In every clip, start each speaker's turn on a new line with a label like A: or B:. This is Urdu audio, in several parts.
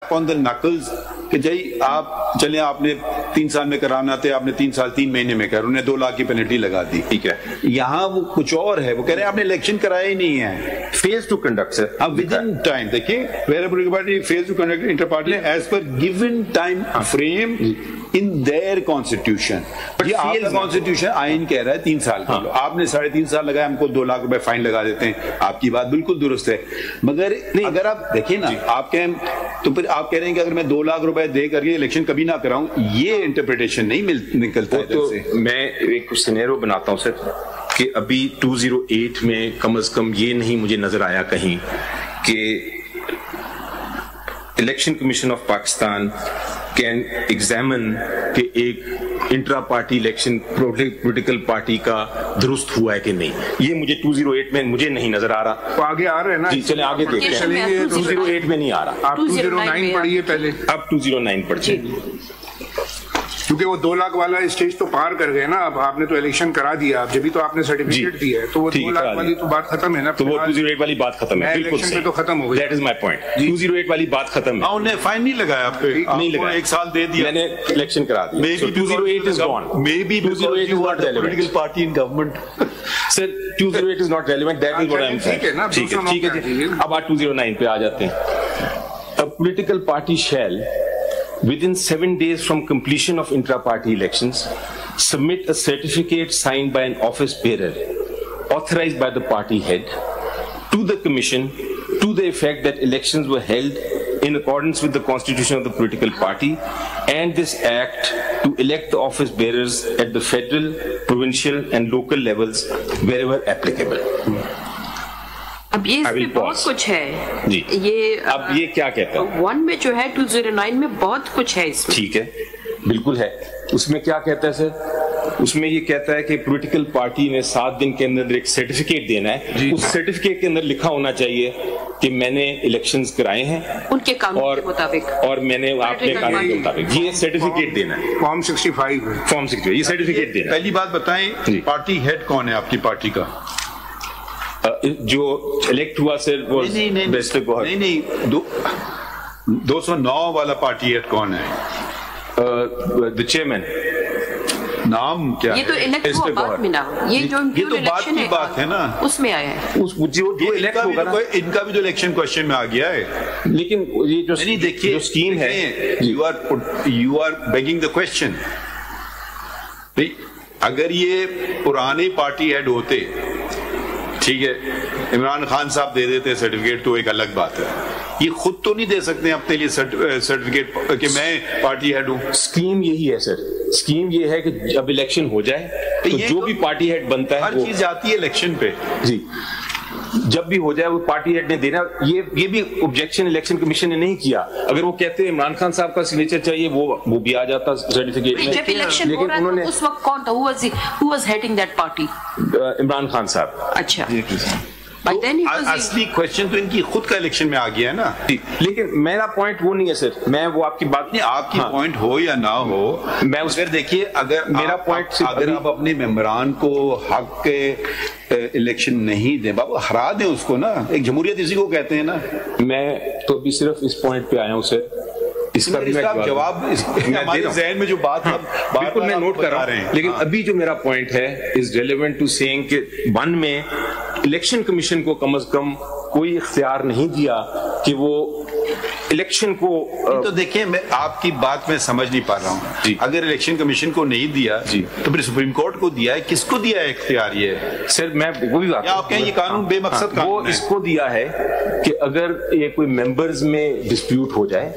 A: on the knuckles کہ جی آپ چلیں آپ نے 3 سال میں کرانا تھے آپ نے 3 سال 3 مہینے میں کر انہیں 2 لاکھ کی پینلٹی لگا دی. ٹھیک ہے, یہاں وہ کچھ اور ہے, وہ کہہ رہے ہیں آپ نے الیکشن کرایا ہی نہیں ہے.
B: Phase two conduct sir
A: within time دیکھیں phase two conduct inter party as per given time frame in their constitution. یہ آپ کا کانسٹیٹیوشن آئین کہہ رہا ہے 3 سال کا, آپ نے 3.5 سال لگایا, ہم کو 2 لاکھ روپے فائن لگا دیتے ہیں. آپ کی بات بالکل درست ہے, مگر اگر آپ دیکھیں نا آپ کہیں تو پھر آپ کہہ رہے ہیں کہ اگر میں 2 لاکھ روپے دے کر کے الیکشن کبھی نہ کراؤں, یہ انٹرپریٹیشن نہیں نکلتا ہے.
B: تو میں ایک سینیرو بناتا ہوں سر کہ ابھی 2008 میں کم از کم یہ نہیں مجھے نظر آیا کہیں کہ election commission of Pakistan can examine کہ ایک intra party election political party کا درست ہوا ہے کہ نہیں. یہ مجھے 2008 میں مجھے نہیں نظر آ رہا.
C: تو آگے آ رہے ہیں نا,
B: جی چلیں آگے دیکھتے ہیں. 2008 میں نہیں آ رہا.
C: آپ 2009 پڑھیے پہلے,
B: اب 2009 پڑھتے ہیں
C: کیونکہ وہ 2 لاکھ والا اسٹیج تو پار کر گئے نا. اب آپ نے تو الیکشن کرا دیا, اب جبھی تو آپ نے سرٹیفکیٹ دیا ہے, تو وہ 2 لاکھ والی تو بات ختم ہے نا.
B: تو وہ 2008 والی بات ختم ہے, بالکل
C: الیکشن پہ تو ختم ہو گئی.
B: That is my point. 2008 والی بات ختم ہے.
A: انہوں نے فائن نہیں لگایا آپ پہ,
B: نہیں لگایا,
A: 1 سال دے دیا,
B: میں نے الیکشن کرا دیا. 2008 از gone.
A: Maybe 2008 is not a political party in government.
B: Sir, 2008 is not relevant. That is what I am saying. ٹھیک ہے جی. اب آپ 2009 پہ آ جاتے ہیں. A political party shall within 7 days from completion of intra-party elections submit a certificate signed by an office bearer authorized by the party head to the commission to the effect that elections were held in accordance with the constitution of the political party and this act to elect the office bearers at the federal, provincial and local levels wherever applicable.
D: اب یہ اس میں بہت کچھ ہے
B: جی.
D: یہ
B: اب یہ کیا کہتا ہے
D: 1 میں جو ہے 2009 میں بہت کچھ ہے اس میں.
B: ٹھیک ہے, بالکل ہے. اس میں کیا کہتا ہے سر, اس میں یہ کہتا ہے کہ پولیٹیکل پارٹی نے 7 دن کے اندر ایک سرٹیفکیٹ دینا ہے. اس سرٹیفکیٹ کے اندر لکھا ہونا چاہیے کہ میں نے الیکشنز کرائے ہیں
D: ان کے قانون کے مطابق,
B: اور میں نے آپ کے قانون کے مطابق یہ سرٹیفکیٹ دینا ہے.
C: فارم 65 ہے,
B: فارم 65 یہ سرٹیفکیٹ دینا ہے.
A: پہلی بات بتائیں پارٹی ہیڈ کون ہے آپ کی پارٹی کا؟
B: جو الیکٹ ہوا سر وہ
A: نہیں 209 والا پارٹی ہیڈ کون ہے؟
B: the chairman.
A: نام کیا ہے؟
D: یہ تو الیکٹ ہوا بعد میں نا, یہ جو
A: تو بات کی بات ہے نا,
D: اس میں آیا ہے.
A: ان کا بھی جو الیکشن کوشچن میں آ گیا ہے.
B: لیکن یہ جو
A: دیکھیے
B: اسکیم ہے,
A: you are begging the question. اگر یہ پرانے پارٹی ہیڈ ہوتے, ٹھیک ہے, عمران خان صاحب دے دیتے سرٹیفکیٹ تو ایک الگ بات ہے. یہ خود تو نہیں دے سکتے اپنے لیے سرٹیفکیٹ کہ میں پارٹی ہیڈ ہوں.
B: اسکیم یہی ہے سر, اسکیم یہ ہے کہ جب الیکشن ہو جائے تو جو بھی پارٹی ہیڈ بنتا ہے
A: ہر چیز جاتی ہے الیکشن پہ. جی,
B: جب بھی ہو جائے وہ پارٹی ہیڈ نے دینا. یہ بھی اوبجیکشن الیکشن کمیشن نے نہیں کیا. اگر وہ کہتے ہیں عمران خان صاحب کا سگنیچر چاہیے وہ بھی آ جاتا سرٹیفکیٹ میں.
D: جب الیکشن ہو رہا تھا اس وقت کون تھا, who was heading that party?
B: Imran Khan صاحب.
D: اچھا,
A: اصلی کوشچن تو ان کی خود کا الیکشن میں آ گیا ہے نا.
B: لیکن میرا پوائنٹ وہ نہیں ہے سر, میں وہ آپ کی بات نہیں,
A: آپ کی پوائنٹ ہو یا نہ ہو, میں اس پر دیکھیے اگر
B: میرا پوائنٹ
A: اگر آپ اپنے ممبران کو حق کے الیکشن نہیں دیں, بابا ہرا دیں اس کو نا. ایک جمہوریت اسی کو کہتے ہیں نا.
B: میں تو ابھی صرف اس پوائنٹ پہ آیا ہوں سر, اس کا بھی
A: جواب ہمارے ذہن میں جو بات
B: بالکل میں نوٹ کر رہا ہوں. لیکن ابھی جو میرا پوائنٹ ہے از ریلیونٹ ٹو سیئنگ کہ 1 میں الیکشن کمیشن کو کم از کم کوئی اختیار نہیں دیا کہ وہ الیکشن کو.
A: تو دیکھیں میں آپ کی بات میں سمجھ نہیں پا رہا ہوں.
B: جی,
A: اگر الیکشن کمیشن کو نہیں دیا
B: جی
A: تو پھر سپریم کورٹ کو دیا ہے. کس کو دیا ہے اختیار؟ یہ
B: سر میں وہ بھی بات,
A: آپ کہیں یہ قانون بے مقصد قانون
B: وہ اس کو دیا ہے کہ اگر یہ کوئی ممبرز میں ڈسپیوٹ ہو جائے,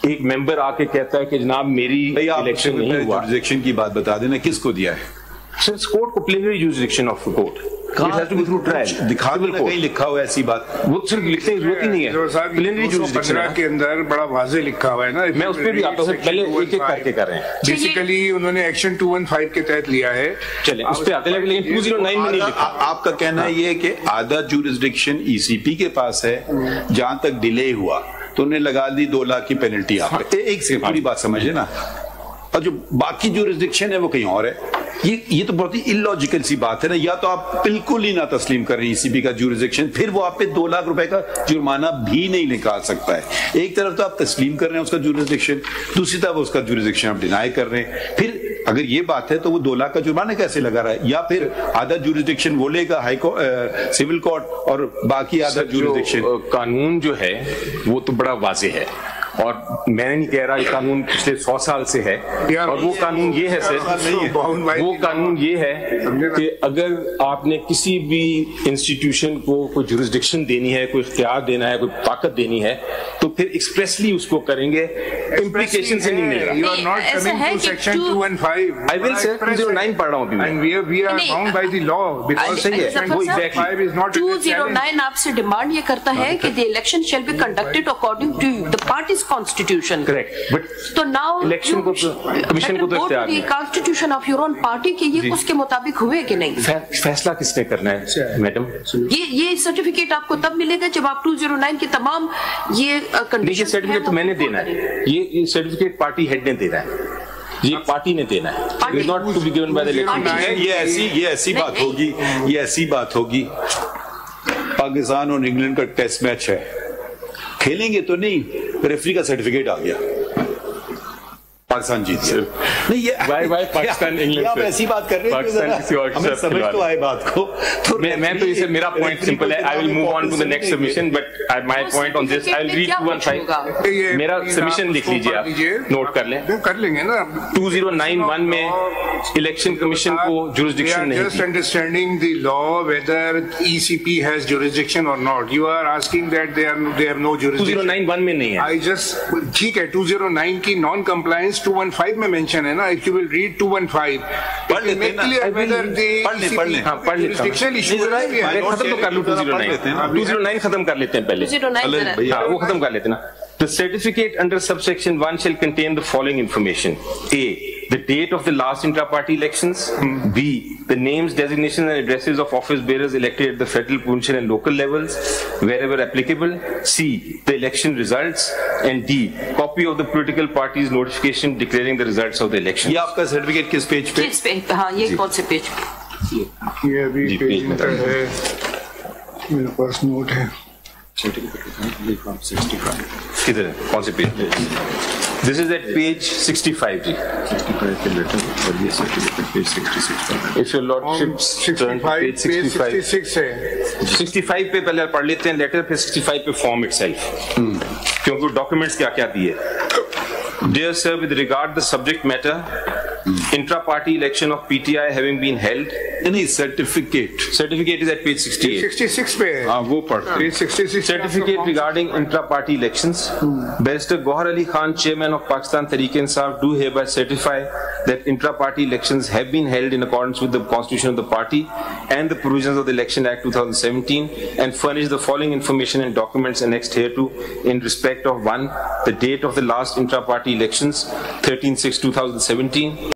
B: ایک ممبر آ کے کہتا ہے کہ جناب میری الیکشن نہیں ہوا.
A: جوریسڈکشن کی بات بتا دینا, کس کو دیا ہے؟
B: سر کورٹ کو پلینری جوریسڈکشن آف کورٹ.
A: دکھا دو کہیں لکھا ہوا ہے ایسی بات.
B: وہ صرف لکھنے کی ضرورت ہی نہیں ہے. پلینری جوریسڈکشن
C: کے اندر بڑا واضح لکھا ہوا ہے نا.
B: میں اس پہ بھی آتا ہوں, پہلے ایک ایک کر کے کر رہے ہیں.
C: بیسیکلی انہوں نے ایکشن 215 کے تحت لیا ہے.
B: چلیں اس پہ آتے ہیں, لیکن 209 میں نہیں لکھا.
A: آپ کا کہنا یہ ہے کہ آدھا جوریسڈکشن ای سی پی کے پاس ہے, جہاں تک ڈیلے ہوا تو انہیں لگا دی 2 لاکھ کی پینلٹی. آپ ایک سے پوری بات سمجھے نا, اور جو باقی جوریسڈکشن ہے وہ کہیں اور ہے. یہ تو بہت ہی illogical سی بات ہے نا. یا تو آپ بالکل ہی نہ تسلیم کر رہے ہیں ECB کا جورسڈکشن, پھر وہ آپ پہ 2 لاکھ روپے کا جرمانہ بھی نہیں نکال سکتا ہے. ایک طرف تو آپ تسلیم کر رہے ہیں اس کا جورسڈکشن, دوسری طرف اس کا جورسڈکشن آپ ڈینائی کر رہے ہیں. پھر اگر یہ بات ہے تو وہ 2 لاکھ کا جرمانہ کیسے لگا رہا ہے؟ یا پھر آدھا جورسڈکشن وہ لے گا سول کورٹ اور باقی آدھا جورسڈکشن.
B: قانون جو ہے وہ تو بڑا واضح ہے, اور میں نہیں کہہ رہا یہ قانون پچھلے 100 سال سے ہے, اور وہ قانون یہ ہے سر, وہ قانون یہ ہے کہ اگر آپ نے کسی بھی انسٹیٹیوشن کو کوئی جورسڈکشن دینی ہے, کوئی اختیار دینا ہے, کوئی طاقت دینی ہے, تو پھر ایکسپریسلی اس کو کریں گے, امپلیکیشن سے نہیں ملے گا.
C: You are not coming to section 215.
B: I will say 209 پڑھ رہا ہوں ابھی میں.
C: And we are bound by the law because section 215 is not
D: 209 آپ سے ڈیمانڈ یہ کرتا ہے کہ the election shall be conducted according to the party's constitution.
B: Correct. But
D: so now
B: election کو کمیشن کو تو اختیار
D: ہے. constitution of your own party کہ یہ اس کے مطابق ہوئے کہ نہیں.
B: فیصلہ کس نے کرنا ہے میڈم؟
D: یہ سرٹیفکیٹ آپ کو تب ملے گا جب آپ 209 کے تمام یہ
B: کنڈیشن. سرٹیفکیٹ تو میں نے دینا ہے, یہ سرٹیفکیٹ پارٹی ہیڈ نے دینا ہے, یہ پارٹی نے دینا ہے, not to be given by the election.
A: یہ ایسی بات ہوگی, یہ ایسی بات ہوگی, پاکستان اور انگلینڈ کا ٹیسٹ میچ ہے, کھیلیں گے تو نہیں, ریفری کا سرٹیفکیٹ آ گیا, پاکستان جیت گیا. نہیں یہ
B: پاکستان انگلینڈ
A: آپ ایسی بات کر رہے ہیں, ہمیں سمجھ تو آئے بات کو.
B: میں تو اسے, میرا پوائنٹ سمپل ہے. I will move on to the next submission, but my point on this, I will read 215. میرا سبمیشن لکھ لیجیے, آپ نوٹ کر لیں.
C: کر لیں گے نا.
B: 2091 میں الیکشن کمیشن کو جورسڈکشن نہیں.
C: Just understanding the law whether ECP has jurisdiction or not. You are asking that they have no jurisdiction.
B: 2091 میں نہیں ہے.
C: I just ٹھیک ہے, 209 کی نان کمپلائنس 215 میں مینشن ہے نا. If you will read 215,
A: پڑھ لیتے ہیں نا,
B: پڑھ لیتے ہیں. ختم تو کر لوں 209 ختم کر لیتے ہیں پہلے. وہ ختم کر لیتے ہیں نا. The certificate under subsection 1 shall contain the following information: A, the date of the last intra-party elections. B, the names, designations and addresses of office bearers elected at the federal, provincial and local levels wherever applicable. C, the election results. And D, copy of the political party's notification declaring the results of the election.
A: یہ آپ کا سرٹیفکیٹ کس پیج پہ؟
D: کس پیج پہ؟ ہاں, یہ کون سے پیج پہ؟
C: یہ ابھی پیج نمبر ہے, میرے پاس نوٹ ہے.
B: کدھر ہے, کون سے پیج پہ؟ This is at page 65 G. If your lordship turn to page 65 ہے. 65 پہ پہلے پڑھ لیتے ہیں لیٹر, پھر 65 پہ فارم itself, کیونکہ ڈاکومنٹس کیا کیا دیے. Dear sir, with regard the subject matter, intra-party election of PTI having been held.
A: نہیں, certificate is at page 68.
C: 66 پہ ہے.
A: ہاں وہ پڑھ.
C: Page 66.
B: Certificate regarding intra-party elections. Barrister Gohar Ali Khan, chairman of Pakistan Tehreek-e-Insaf, do hereby certify that intra-party elections have been held in accordance with the constitution of the party and the provisions of the Election Act 2017, and furnish the following information and documents annexed hereto in respect of: 1, the date of the last intra-party elections, 13/6/2017.